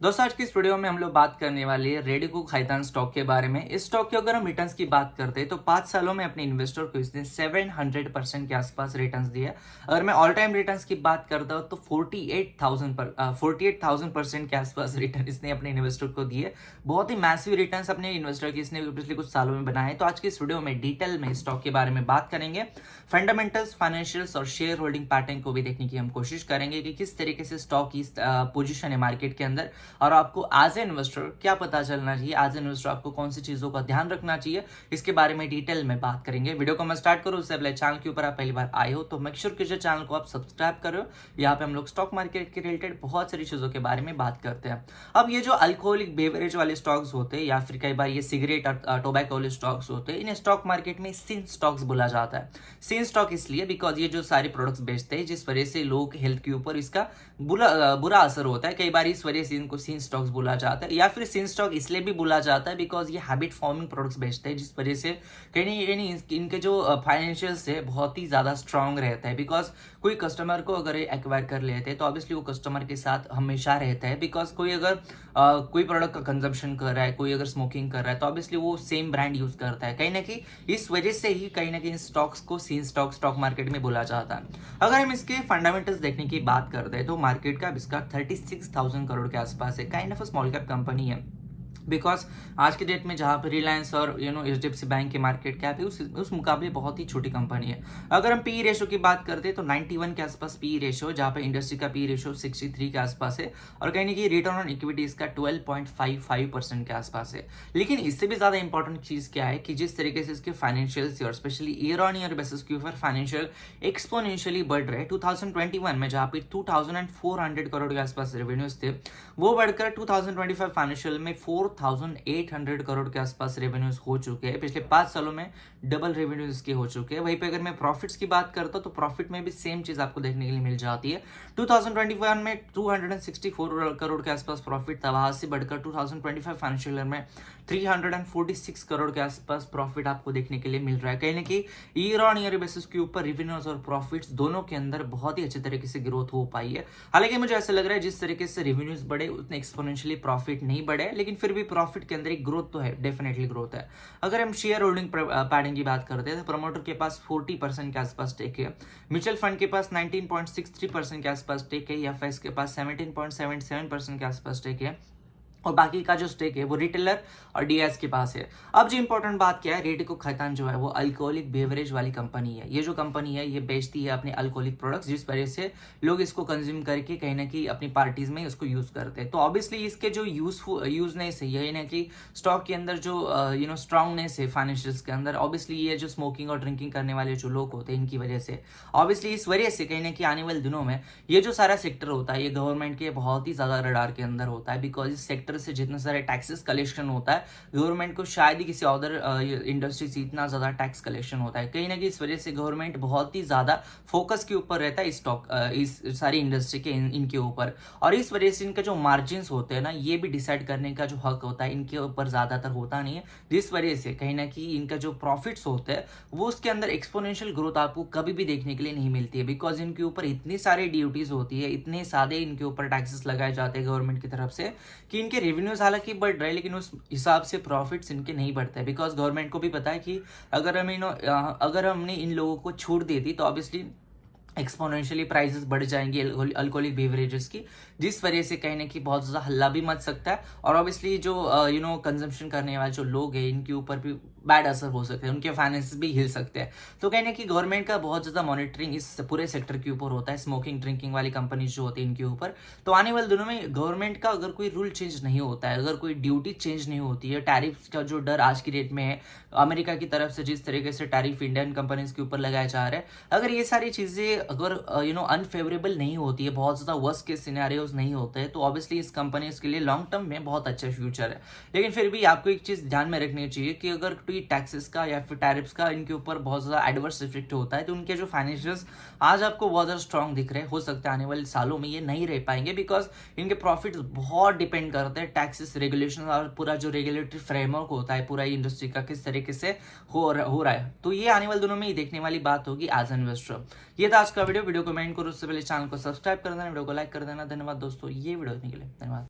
दोस्तों आज की इस वीडियो में हम लोग बात करने वाले हैं रेडिको खैतान स्टॉक के बारे में। इस स्टॉक के अगर हम रिटर्न्स की बात करते हैं तो 5 सालों में अपने इन्वेस्टर को इसने 700% के आसपास रिटर्न्स दिया। अगर मैं ऑल टाइम रिटर्न्स की बात करता हूँ तो 48,000% के आसपास रिटर्न इसने अपने इन्वेस्टर को दिए। बहुत ही मैसिव रिटर्न्स अपने इन्वेस्टर की इसने पिछले कुछ सालों में बनाए। तो आज की इस वीडियो में डिटेल में स्टॉक के बारे में बात करेंगे, फंडामेंटल्स, फाइनेंशियल्स और शेयर होल्डिंग पैटर्न को भी देखने की हम कोशिश करेंगे कि किस तरीके से स्टॉक की पोजीशन है मार्केट के अंदर और आपको एज ए इन्वेस्टर क्या पता चलना चाहिए, एज ए इन्वेस्टर आपको कौन सी चीजों का ध्यान रखना चाहिए, इसके बारे में डिटेल में बात करेंगे। वीडियो को मैं स्टार्ट करूँ उससे पहले चैनल के ऊपर आप पहली बार आए हो तो मेक श्योर कीजिए चैनल को आप सब्सक्राइब करो। यहाँ पे हम लोग स्टॉक मार्केट के रिलेटेड बहुत सारी चीजों के बारे में बात करते हैं। अब ये जो अल्कोहलिक बेवरेज वाले स्टॉक्स होते हैं या फिर कई बार ये सिगरेट और टोबैको वाले स्टॉक्स होते हैं, इन्हें स्टॉक मार्केट में सिन स्टॉक्स बोला जाता है। सिन स्टॉक इसलिए बिकॉज ये जो सारे प्रोडक्ट्स बेचते हैं जिस वजह से लोग हेल्थ के ऊपर इसका बुरा असर होता है, कई बार इस वजह से इनको सिन स्टॉक्स बोला जाता है। या फिर सिन स्टॉक इसलिए भी बोला जाता है बिकॉज ये हैबिट फॉर्मिंग प्रोडक्ट्स बेचते हैं जिस वजह से कहीं इनके जो फाइनेंशियल्स है बहुत ही ज्यादा स्ट्रांग रहता है। बिकॉज कोई कस्टमर को अगर एक्वायर कर लेते हैं तो ऑब्वियसली वो कस्टमर के साथ हमेशा रहता है। बिकॉज कोई अगर कोई प्रोडक्ट का कंजम्पशन कर रहा है, कोई अगर स्मोकिंग कर रहा है तो ऑब्वियसली वो सेम ब्रांड यूज करता है। कहीं ना कहीं इस वजह से ही कहीं ना कहीं स्टॉक्स को सीन स्टॉक मार्केट में बोला जाता है। अगर हम इसके फंडामेंटल्स देखने की बात करते हैं तो मार्केट का इसका 36,000 करोड़ के आसपास है। Kind of small cap company है। बिकॉज आज के डेट में जहाँ पे रिलायंस और एचडीएफसी बैंक के मार्केट कैप है उस मुकाबले बहुत ही छोटी कंपनी है। अगर हम पी रेशो की बात करते हैं तो 91 के आसपास पी रेशो, जहाँ पे इंडस्ट्री का पी रेशो 63 के आसपास है और कहीं ना कहीं रिटर्न ऑन इक्विटी इसका 12.55% के आसपास है। लेकिन इससे भी ज्यादा इंपॉर्टेंट चीज क्या है कि जिस तरीके से इसके फाइनेंशियल और specially year on year basis के ऊपर फाइनेंशियल एक्सपोनेंशियली बढ़ रहे हैं। 2021 में जहाँ पे 2,400 करोड़ के आसपास रेवेन्यूज थे वो बढ़कर 2025 फाइनेंशियल में 4,800 करोड़ के आसपास रेवेन्यूज हो चुके हैं। पिछले 5 सालों में डबल रेवेन्यूज के हो चुके हैं। वहीं पे अगर मैं प्रॉफिट्स की बात करता हूं तो प्रॉफिट में भी सेम चीज आपको देखने के लिए मिल जाती है। 2021 में 264 करोड़ के आसपास प्रॉफिट था, वहां से बढ़कर 2025 फाइनेंशियल ईयर में 346 करोड़ के आसपास प्रॉफिट आपको देखने के लिए मिल रहा है। कहीं ना कहीं ईयर ऑन ईयर बेसिस के ऊपर रेवेन्यूज और प्रॉफिट्स दोनों के अंदर बहुत ही अच्छे तरीके से ग्रोथ हो पाई है। हालांकि मुझे ऐसा लग रहा है जिस तरीके से रेवेन्यूज बढ़े उतने एक्सपोनेंशियली प्रॉफिट नहीं बढ़े, लेकिन फिर भी प्रॉफिट के अंदर एक ग्रोथ तो है, डेफिनेटली ग्रोथ है। अगर हम शेयर होल्डिंग पैटर्न की बात करते हैं तो प्रमोटर के पास 40% के आसपास स्टेक है, म्यूचुअल फंड के पास 19.63% के आसपास स्टेक है, एफआईएस के पास 17.77% के आसपास स्टेक है और बाकी का जो स्टेक है वो रिटेलर और डीएस के पास है। अब जो इंपॉर्टेंट बात क्या है, रेडिको खैतान जो है वो अल्कोहलिक बेवरेज वाली कंपनी है। ये जो कंपनी है ये बेचती है अपने अल्कोहलिक प्रोडक्ट्स जिस वजह से लोग इसको कंज्यूम करके कहीं ना कहीं अपनी पार्टीज में इसको यूज करते हैं। तो ऑब्वियसली इसके जो यूजनेस है यही ना कि स्टॉक के अंदर जो स्ट्रांगनेस है फाइनेंशियल्स के अंदर, ऑब्वियसली ये जो स्मोकिंग और ड्रिंकिंग करने वाले जो लोग होते हैं इनकी वजह से, ऑब्वियसली इस वजह से कहीं ना कहीं आने वाले दिनों में ये जो सारा सेक्टर होता है ये गवर्नमेंट के बहुत ही ज्यादा रडार के अंदर होता है। बिकॉज इस सेक्टर से जितने सारे टैक्सेस कलेक्शन होता है गवर्नमेंट को शायद ही किसी अदर इंडस्ट्री से इतना ज्यादा टैक्स कलेक्शन होता है। कहीं ना कहीं इस वजह से गवर्नमेंट बहुत ही ज्यादा फोकस के ऊपर रहता है इस सारी इंडस्ट्री के इनके ऊपर, और इस वजह से इनके जो मार्जिन होते हैं ना ये भी डिसाइड करने का जो हक होता है इनके ऊपर ज्यादातर होता नहीं है। जिस वजह से कहीं ना कहीं इनका जो प्रॉफिट्स होते हैं वो उसके अंदर एक्सपोनेंशियल ग्रोथ आपको कभी भी देखने के लिए नहीं मिलती है। बिकॉज इनके ऊपर इतनी सारी ड्यूटीज होती है, इतने सारे इनके ऊपर टैक्सेस लगाए जाते हैं गवर्नमेंट की तरफ से कि इनके रेवेन्यूज हालांकि बढ़ रहे हैं लेकिन उस हिसाब से प्रॉफिट्स इनके नहीं बढ़ते हैं। बिकॉज गवर्नमेंट को भी पता है कि अगर हमने इन लोगों को छूट दे दी तो ऑब्वियसली एक्सपोनेंशियली प्राइसेस बढ़ जाएंगे अल्कोहलिक बेवरेजेस की, जिस वजह से कहीं ना कहीं बहुत ज़्यादा हल्ला भी मच सकता है और ऑब्वियसली जो कंजम्पशन करने वाले जो लोग हैं इनके ऊपर भी बैड असर हो सकता है, उनके फाइनेंस भी हिल सकते हैं। तो कहीं ना कहीं गवर्नमेंट का बहुत ज़्यादा मॉनिटरिंग इस पूरे सेक्टर के ऊपर होता है, स्मोकिंग ड्रिंकिंग वाली कंपनीज जो होती है इनके ऊपर। तो आने वाले दिनों में गवर्नमेंट का अगर कोई रूल चेंज नहीं होता है, अगर कोई ड्यूटी चेंज नहीं होती है, टैरिफ का जो डर आज की डेट में है अमेरिका की तरफ से जिस तरीके से टैरिफ इंडियन कंपनीज के ऊपर लगाया जा रहा है, अगर ये सारी चीज़ें अगर अनफेवरेबल नहीं होती है, बहुत ज़्यादा वर्स्ट के सिनेरियोज नहीं होते हैं, तो ऑब्वियसली इस कंपनीज के लिए लॉन्ग टर्म में बहुत अच्छा फ्यूचर है। लेकिन फिर भी आपको एक चीज़ ध्यान में रखनी चाहिए कि अगर कोई टैक्सेस का या फिर टैरिफ्स का इनके ऊपर बहुत ज़्यादा एडवर्स इफेक्ट होता है तो उनके जो फाइनेंशियल्स आज आपको बहुत ज़्यादा स्ट्रॉन्ग दिख रहे हैं, हो सकता है आने वाले सालों में ये नहीं रह पाएंगे। बिकॉज इनके प्रॉफिट्स बहुत डिपेंड करते हैं टैक्सेस, रेगुलेशन और पूरा जो रेगुलेटरी फ्रेमवर्क होता है पूरा इंडस्ट्री का किस तरीके से हो रहा है। तो ये आने वाले दिनों में ही देखने वाली बात होगी एज इन्वेस्टर। ये था आज का वीडियो को कमेंट करो, उससे पहले चैनल को सब्सक्राइब कर देना, वीडियो को लाइक कर देना। धन्यवाद दोस्तों ये वीडियो देखने के लिए, धन्यवाद।